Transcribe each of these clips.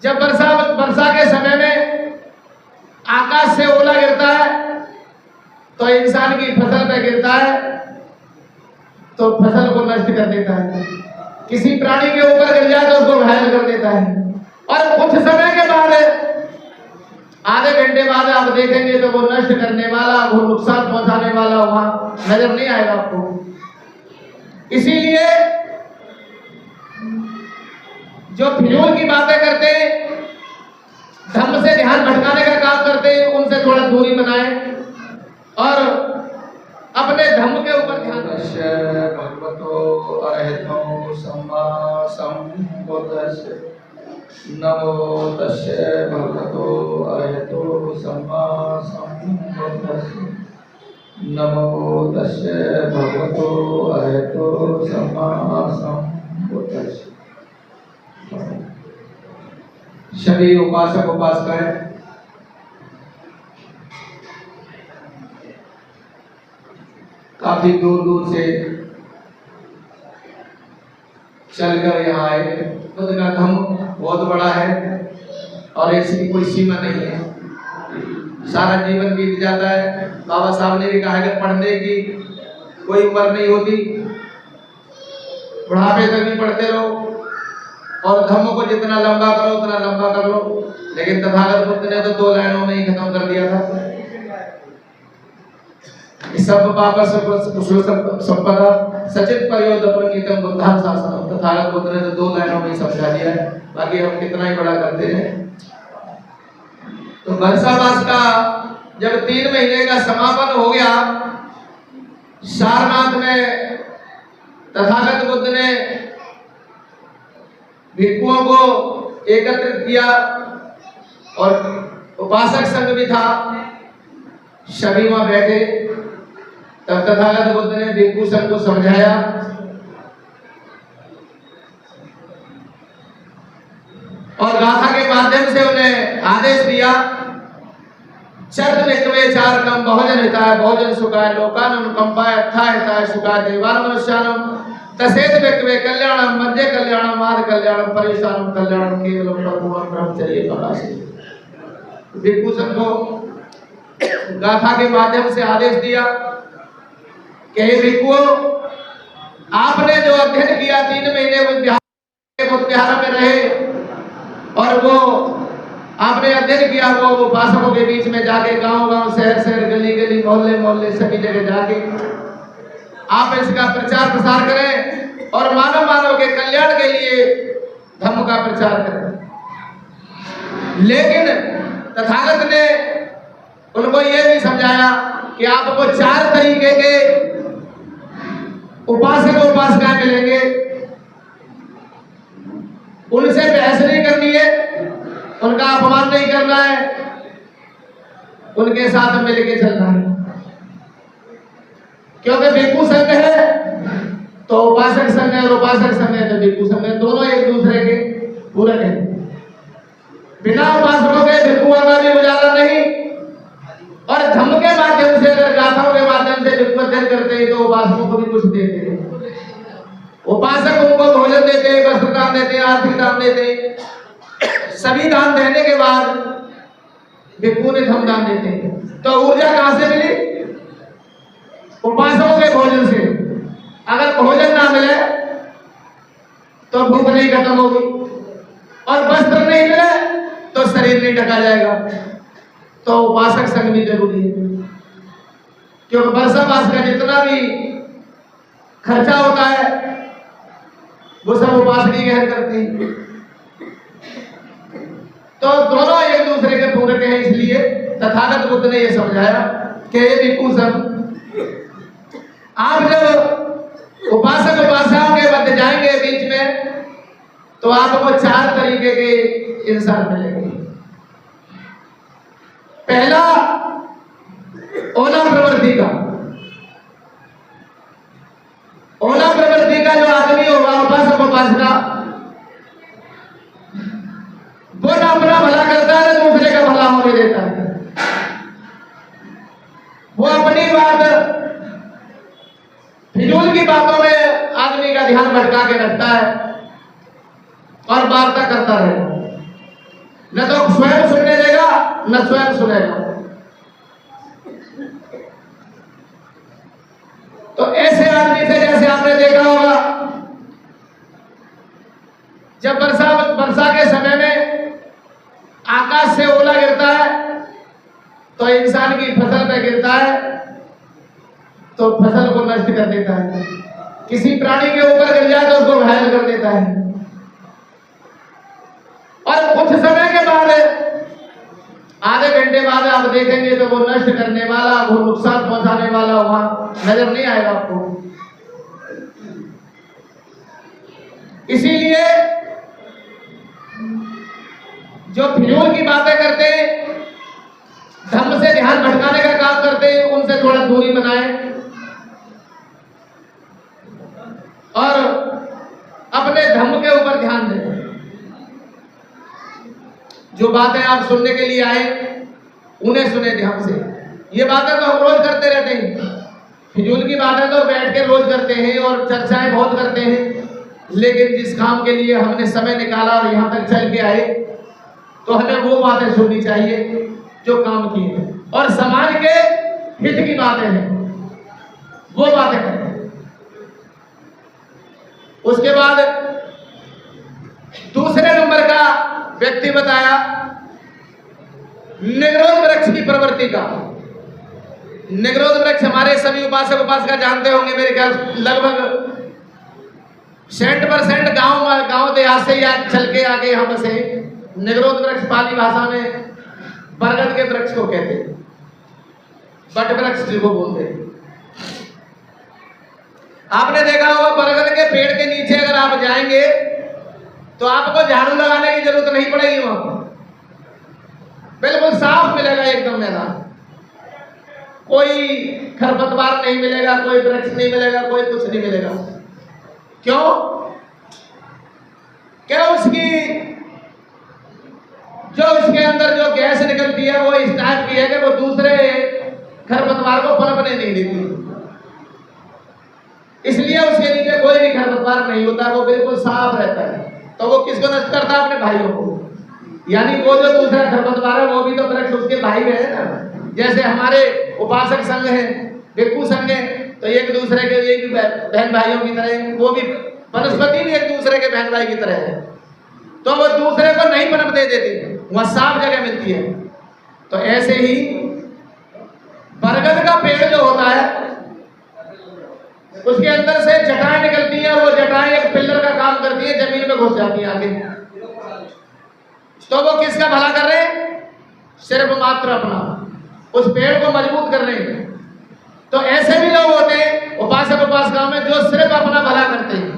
जब वर्षा के समय में आकाश से ओला गिरता है तो इंसान की फसल पे गिरता है तो फसल को नष्ट कर देता है। किसी प्राणी के ऊपर गिर जाए तो उसको घायल कर देता है। और कुछ समय के बाद, आधे घंटे बाद आप देखेंगे तो वो नष्ट करने वाला, वो नुकसान पहुंचाने वाला वहां नजर नहीं आएगा आपको। इसीलिए जो फिजूल की बातें करते हैं, धर्म से ध्यान भटकाने का काम करते हैं, उनसे थोड़ा दूरी बनाएं और अपने धर्म के ऊपर ध्यान रखें। भगवतो अरहतो सम्मा संबुद्धस्स। नमो तस्से भगवतो अरहतो सम्मा संबुद्धस्स। नमो तस्से भगवतो अरहतो सम्मा संबुद्धस्स। सभी उपासक उपासिकाएं काफी दूर दूर से चलकर यहाँ आए। बुद्ध का धाम बहुत बड़ा है और इसकी कोई सीमा नहीं है, सारा जीवन बीत जाता है। बाबा साहब ने भी कहा कि पढ़ने की कोई उम्र नहीं होती, बुढ़ापे तक भी पढ़ते रहो और धर्म को जितना लंबा करो उतना लंबा कर लो। लेकिन तथागत बुद्ध ने तो 2 लाइनों में ही खत्म कर दिया था। सब पाप संपदा सचित परियोदपनितम बुद्धान शासनम। तथागत बुद्ध ने तो 2 लाइनों में ही समझा दिया है, बाकी हम कितना ही बड़ा करते हैं। तो वर्षा मास का जब 3 महीने का समापन हो गया, सारनाथ में तथागत बुद्ध ने भिक्षुओं को एकत्रित किया और उपासक संघ भी था, सभी वहां बैठे। तब तथागत बुद्ध ने भिक्षु संघ को समझाया और गाथा के माध्यम से उन्हें आदेश दिया, चर्त विक्रमे चार कम बहुजन हिताय बहुजन सुखाय लोकान अनुकंपाय अर्थाय हिताय सुखाय देवान मनुष्यानम तसेत विक्रमे कल्याणम मध्य कल्याणम आदि कल्याणम परिशानम कल्याणम केवलम परमोहन ब्रह्मचर्य प्रकाशे। भिक्षु संघ को गाथा के माध्यम से आदेश दिया कि हे भिक्षुओं, आपने जो अध्ययन किया 3 महीने बुद्ध विहार में रहे और वो आपने अध्ययन किया, वो उपासकों के बीच में जाके गांव-गांव शहर-शहर गली-गली मोहल्ले-मोहल्ले सभी जगह जाके आप इसका प्रचार प्रसार करें और मानव के कल्याण के लिए धर्म का प्रचार करें। लेकिन तथागत ने उनको यह भी समझाया कि आपको 4 तरीके के उपासक उपासिकाएं मिलेंगे, उनसे बहस नहीं करनी है, उनका अपमान नहीं करना है, उनके साथ मिलके चलना है। क्योंकि भिक्षु संघ है तो उपासक संघ है और उपासक संघ है तो भिक्षु संघ है, दोनों एक दूसरे के पूरक हैं। बिना उपासकों के भिक्षुओं का भी गुजारा नहीं और धम्म के माध्यम से, अगर गाथाओं के माध्यम से भिक्षु अध्ययन करते हैं तो उपासकों को भी कुछ देते हैं। उपासक उनको भोजन देते हैं, वस्त्र दान देते हैं, आर्थिक दान देते हैं। सभी दान देने के बाद भिक्षु ने धम्म दान देते हैं। तो ऊर्जा कहां से मिली? उपासकों के भोजन से। अगर भोजन ना मिले तो भूख नहीं खत्म होगी और वस्त्र नहीं मिले तो शरीर नहीं ढका जाएगा। तो उपासक संघ भी जरूरी है, क्योंकि वर्षा मास का जितना भी खर्चा होता है वो सब उपासक ही वहन करती है। तो दोनों एक दूसरे के पूरक हैं। इसलिए तथागत बुद्ध ने यह समझाया कि ये भिक्षु संघ, आप जब उपासक उपासिकाओं के मध्य जाएंगे बीच में तो आपको 4 तरीके के इंसान मिलेंगे। पहला, ओला प्रवृत्ति का। ओला प्रवृत्ति का जो आदमी होगा, उपासक उपासिका, वो ना अपना भला करता है ना दूसरे का भला होने देता है। वो अपनी बात, फिजूल की बातों में आदमी का ध्यान भटका के रखता है और वार्ता करता है। न तो स्वयं सुनने देगा न स्वयं सुनेगा। तो ऐसे आदमी से जैसे आपने देखा होगा जब वर्षा के समय में आकाश से ओला गिरता है तो इंसान की फसल पे गिरता है तो फसल को नष्ट कर देता है। किसी प्राणी के ऊपर गिर जाए तो उसको घायल कर देता है। और कुछ समय के बाद आधे घंटे बाद आप देखेंगे तो वो नष्ट करने वाला, वो नुकसान पहुंचाने वाला वहां नजर नहीं आएगा आपको। इसीलिए जो फिजूल की बातें करते हैं, धर्म से ध्यान भटकाने का काम करते हैं, उनसे थोड़ा दूरी बनाएं और अपने धर्म के ऊपर ध्यान दें। जो बातें आप सुनने के लिए आए उन्हें सुने ध्यान से। ये बातें तो हम रोज करते रहते हैं, फिजूल की बातें तो बैठ के रोज करते हैं और चर्चाएं बहुत करते हैं, लेकिन जिस काम के लिए हमने समय निकाला और यहाँ तक चल के आए तो हमें वो बातें सुननी चाहिए जो काम की है और समाज के हित की बातें हैं, वो बातें करते हैं। उसके बाद दूसरे नंबर का व्यक्ति बताया निग्रोध वृक्ष की प्रवृत्ति का। निग्रोध वृक्ष हमारे सभी उपासक उपासिका जानते होंगे, मेरे ख्याल लगभग 60% गांव देहात से या चल के आके यहाँ बसे। निग्रोध वृक्ष पाली भाषा में बरगद के वृक्ष को कहते हैं, बट वृक्ष जिसको बोलते हैं। आपने देखा होगा बरगद के पेड़ के नीचे अगर आप जाएंगे तो आपको झाड़ू लगाने की जरूरत नहीं पड़ेगी, वहां बिल्कुल साफ मिलेगा एकदम मैदान। कोई खरपतवार नहीं मिलेगा, कोई वृक्ष नहीं मिलेगा, कोई कुछ नहीं मिलेगा। क्यों? क्या उसकी जो इसके अंदर जो गैस निकलती है वो इस टाइप की है कि वो दूसरे खरपतवार को पनपने नहीं देती, इसलिए उसके नीचे कोई भी खरपतवार नहीं होता, वो बिल्कुल साफ रहता है। तो वो किसको नष्ट करता है? अपने भाइयों को। यानी वो जो दूसरा खरपतवार है वो भी तो वृक्ष उसके भाई में है ना। जैसे हमारे उपासक संघ है, भिक्षु संघ है, तो एक दूसरे के एक बहन भाइयों की तरह, वो भी वनस्पति भी एक दूसरे के बहन भाई की तरह है। तो वो दूसरे को नहीं पनप दे देते, वहां साफ जगह मिलती है। तो ऐसे ही बरगद का पेड़ जो होता है उसके अंदर से जटाएं निकलती हैं, वो जटाएं एक पिल्लर का काम करती है, जमीन में घुस जाती है आगे। तो वो किसका भला कर रहे हैं? सिर्फ मात्र अपना, उस पेड़ को मजबूत कर रहे हैं। तो ऐसे भी लोग होते हैं उपासक उपासिकाओं में जो सिर्फ अपना भला करते हैं,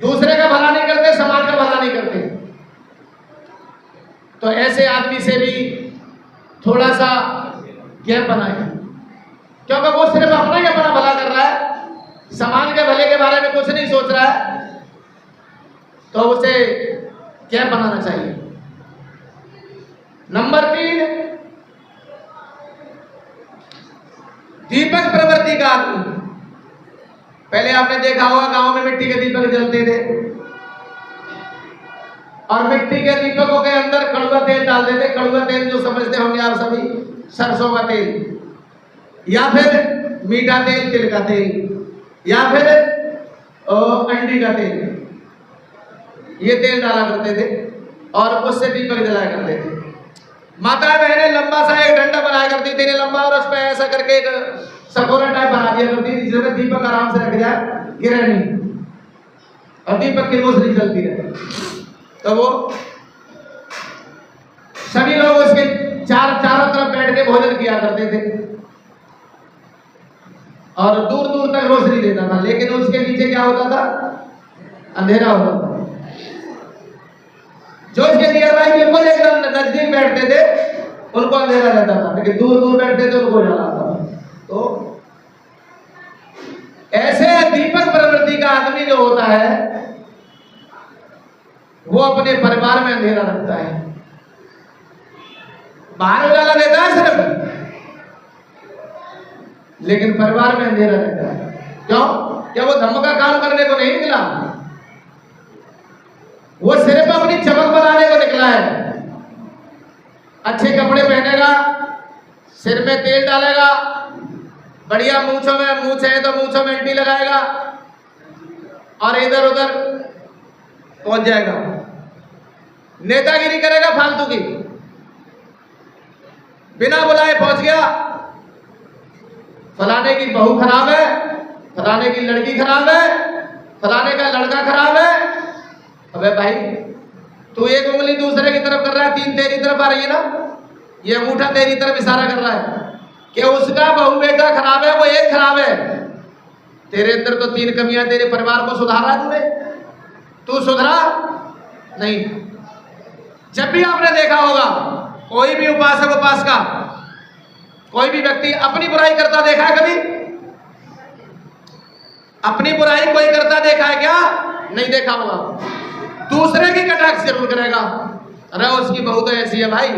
दूसरे का भला नहीं करते, समाज का भला नहीं करते। तो ऐसे आदमी से भी थोड़ा सा गैप बनाए, क्योंकि वो सिर्फ अपना ही अपना भला कर रहा है, समाज के भले के बारे में कुछ नहीं सोच रहा है। तो उसे गैप बनाना चाहिए। नंबर 3, दीपक प्रवृत्ति का आदमी। पहले आपने देखा होगा गांव में मिट्टी के दीपक जलते थे और मिट्टी के दीपकों के अंदर कड़वा तेल डाल देते। कड़वा तेल जो समझते होंगे आप सभी, सरसों का तेल या फिर मीठा तेल, तिल का तेल या फिर अंडी का तेल, ये तेल डाला करते थे और उससे दीपक जलाया करते थे। माता बहनें लंबा सा एक डंडा बनाया करती थी, लंबा, और उसमें ऐसा करके एक सकोरा टाइप बना दिया करती थी जिसमें दीपक आराम से रख जाए, गिरे नहीं, और दीपक की रोशनी चलती रहे। तो वो सभी लोग उसके चारों तरफ बैठ के भोजन किया करते थे और दूर दूर तक रोशनी देता था, लेकिन उसके नीचे क्या होता था? अंधेरा होता था। जो इसके नियर बाई बिल्कुल एकदम नजदीक बैठते थे उनको अंधेरा रहता था, लेकिन दूर दूर बैठते थे उनको उजाला आता था। तो ऐसे दीपक प्रवृत्ति का आदमी जो होता है वो अपने परिवार में अंधेरा रखता है, बाहर उजाला देता है सिर्फ, लेकिन परिवार में अंधेरा रहता है। क्यों? क्या वो धर्म का काम करने को नहीं निकला, वो सिर्फ अपनी चमक बनाने को निकला है। अच्छे कपड़े पहनेगा, सिर में तेल डालेगा, बढ़िया मूंछों में मूंछ है तो मूंछों में एंटी लगाएगा और इधर उधर पहुंच जाएगा। नेतागिरी करेगा फालतू की, बिना बुलाए पहुंच गया, फलाने की बहू खराब है, फलाने की लड़की खराब है, फलाने का लड़का खराब है। अबे भाई, तू एक उंगली दूसरे की तरफ कर रहा है, तीन तेरी तरफ आ रही है ना, ये अंगूठा तेरी तरफ इशारा कर रहा है कि उसका बहू बेटा खराब है, वो एक खराब है। तेरे अंदर तो तीन कमियां, तेरे परिवार को सुधारा है तूने, तू सुधरा नहीं। जब भी आपने देखा होगा कोई भी उपासक उपासका, कोई भी व्यक्ति अपनी बुराई करता देखा है कभी? अपनी बुराई कोई करता देखा है क्या? नहीं देखा होगा। दूसरे की कटाक्ष जरूर करेगा, अरे उसकी बहू तो ऐसी है भाई,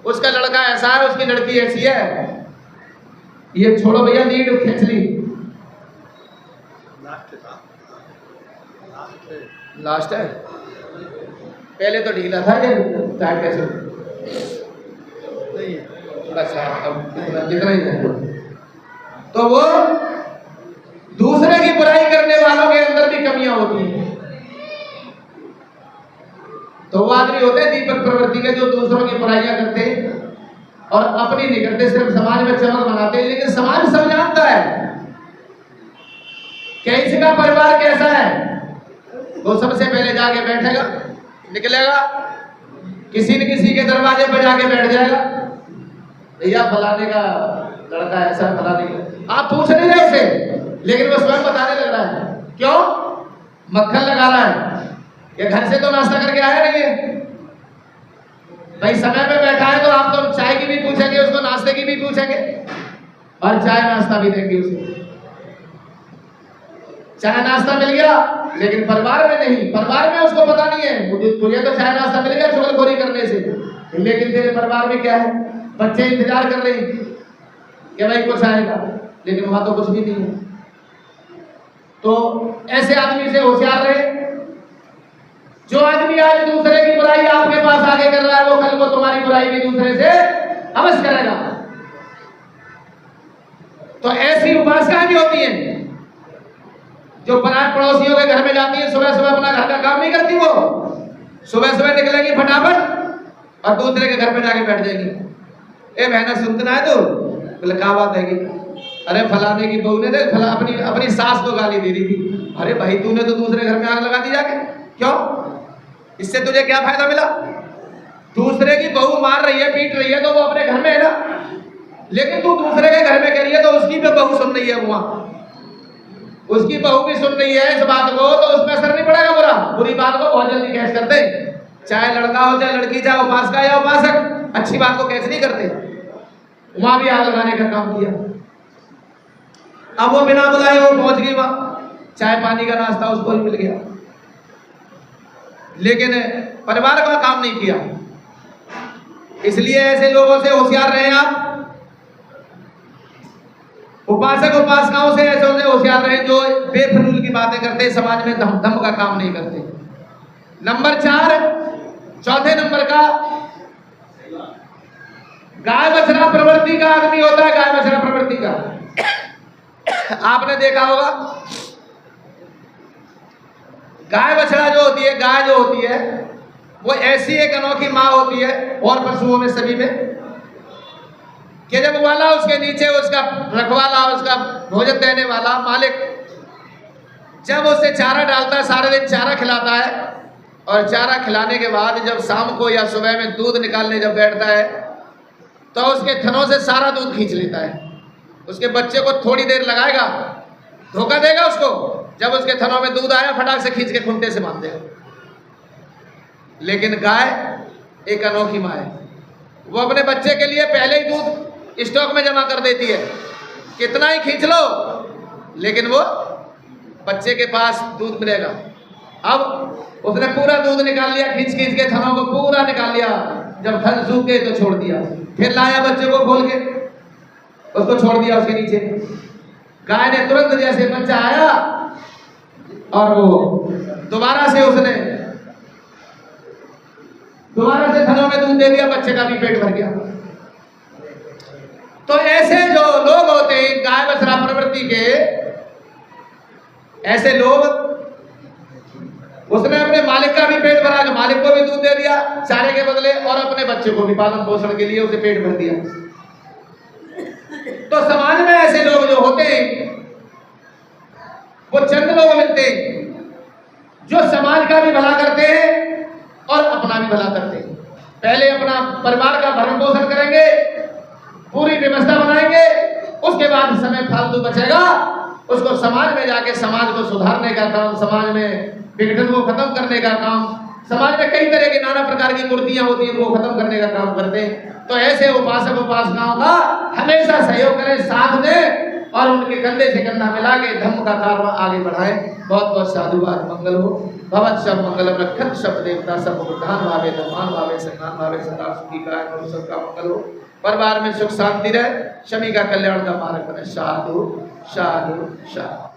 उसका लड़का ऐसा है, उसकी लड़की ऐसी है। ये छोड़ो भैया, लीड खींच ली, लास्ट है, पहले तो ढीला था, ये टाइट कैसे नहीं है, बस अब जितना ही है। तो वो दूसरे की बुराई करने वालों के अंदर भी कमियां होती हैं। तो वो आदमी होते हैं दीपक प्रवृत्ति के, जो दूसरों की बुराइयां करते हैं और अपनी नहीं करते, सिर्फ समाज में चमक बनाते हैं। लेकिन समाज सब जानता है कि इसका परिवार कैसा है। वो सबसे पहले जाके बैठेगा, निकलेगा, किसी न किसी के दरवाजे पर जाके बैठ जाएगा, भैया फलाने का लड़का ऐसा, फलाने का। आप पूछ नहीं रहे उसे, लेकिन वो स्वयं बताने लग रहा है। क्यों? मक्खन लगा रहा है। ये घर से तो नाश्ता करके आया नहीं है भाई, समय पे बैठा है तो आप तो चाय की भी पूछेंगे उसको, नाश्ते की भी पूछेंगे और चाय नाश्ता भी देंगे उसे। चाय नाश्ता मिल गया, लेकिन परिवार में नहीं, परिवार में उसको पता नहीं है, तुझे तो चाय नाश्ता मिल गया चुगलखोरी करने से, लेकिन तेरे परिवार में क्या है? बच्चे इंतजार कर रहे हैं कि भाई कुछ आएगा, लेकिन वहां तो कुछ भी नहीं है। तो ऐसे आदमी से होशियार रहे। जो आदमी आज दूसरे की बुराई आपके पास आगे कर रहा है, वो कल को तुम्हारी बुराई भी दूसरे से अवश्य करेगा। तो ऐसी उपासनाएं भी होती हैं जो पड़ोसियों के घर में जाती है, सुबह सुबह अपना घर का काम नहीं करती, वो सुबह सुबह निकलेगी फटाफट और दूसरे के घर पे जाके बैठ जाएगी। ए बहना सुनते ना है तो बोले क्या बात है कि अरे फलाने की बहू ने देख अपनी सास को गाली दे रही थी। अरे भाई, तूने तो दूसरे घर में आग लगा दी जाके, क्यों? इससे तुझे क्या फायदा मिला? दूसरे की बहू मार रही है, पीट रही है, तो वो अपने घर में है ना, लेकिन तू दूसरे के घर में कह रही है तो उसकी भी बहू सुन रही है, वहां उसकी बहू भी सुन रही है इस बात को, तो उसमें असर नहीं पड़ेगा बुरा? बुरी बात को बहुत जल्दी कैच करते, चाहे लड़का हो चाहे लड़की, चाहे उपासका या उपासक, अच्छी बात को कैच नहीं करते। वहां भी आग लगाने का काम किया। अब वो बिना बुलाए वो पहुंच गई वहां, चाय पानी का नाश्ता उसको ही मिल गया, लेकिन परिवार का काम नहीं किया। इसलिए ऐसे लोगों से होशियार रहे आप। उपासक उपासनाओं से ऐसे होशियार रहे जो बेफजूल की बातें करते, समाज में धम का काम नहीं करते। नंबर 4, चौथे नंबर का, गाय बछड़ा प्रवृत्ति का आदमी होता है। गाय बछड़ा प्रवृत्ति का आपने देखा होगा, गाय बछड़ा जो होती है, गाय जो होती है वो ऐसी एक अनोखी माँ होती है और पशुओं में सभी में, कि जब वाला उसके नीचे उसका रखवाला, उसका भोजन देने वाला मालिक जब उसे चारा डालता है, सारे दिन चारा खिलाता है, और चारा खिलाने के बाद जब शाम को या सुबह में दूध निकालने जब बैठता है तो उसके थनों से सारा दूध खींच लेता है। उसके बच्चे को थोड़ी देर लगाएगा, धोखा देगा उसको, जब उसके थनों में दूध आया फटाक से खींच के खुंटे से बांध देगा। लेकिन गाय एक अनोखी माँ है, वो अपने बच्चे के लिए पहले ही दूध स्टॉक में जमा कर देती है, कितना ही खींच लो लेकिन वो बच्चे के पास दूध मिलेगा। अब उसने पूरा दूध निकाल लिया, खींच खींच के थनों को पूरा निकाल लिया, जब थन सूख गए तो छोड़ दिया, फिर लाया बच्चे को खोल के उसको छोड़ दिया उसके नीचे। गाय ने तुरंत जैसे बच्चा आया और वो दोबारा से उसने दोबारा से थनों में दूध दे दिया, बच्चे का भी पेट भर गया। तो ऐसे जो लोग होते हैं गाय बछड़ा प्रवृत्ति के, ऐसे लोग, उसने अपने मालिक का भी पेट भरा, मालिक को भी दूध दे दिया चारे के बदले, और अपने बच्चे को भी पालन पोषण के लिए उसे पेट भर दिया। तो समाज में ऐसे लोग जो होते हैं वो चंद लोग मिलते हैं जो समाज का भी भला करते हैं और अपना भी भला करते हैं। पहले अपना परिवार का भरण पोषण करेंगे, पूरी व्यवस्था बनाएंगे, उसके बाद समय फालतू बचेगा उसको समाज में जाके समाज को सुधारने का काम, समाज में विघटन को खत्म करने का काम, समाज में कई तरह की नाना प्रकार की कुर्तियां होती हैं उनको खत्म करने का काम करते हैं। तो ऐसे उपासक उपासनाओं का हमेशा सहयोग करें, साथ दें और उनके कंधे से कंधा मिला के धर्म का कार्य आगे बढ़ाएं। बहुत बहुत साधुवाद, मंगल हो। भवत सब मंगलम रक्षत सब देवता सब बुद्धान भावे धर्मान भावे संज्ञान भावे सदा सुखी काय और सबका मंगल हो। परिवार में सुख शांति रहे, शमी का कल्याण का मार्ग बने। साधु साधु साधु।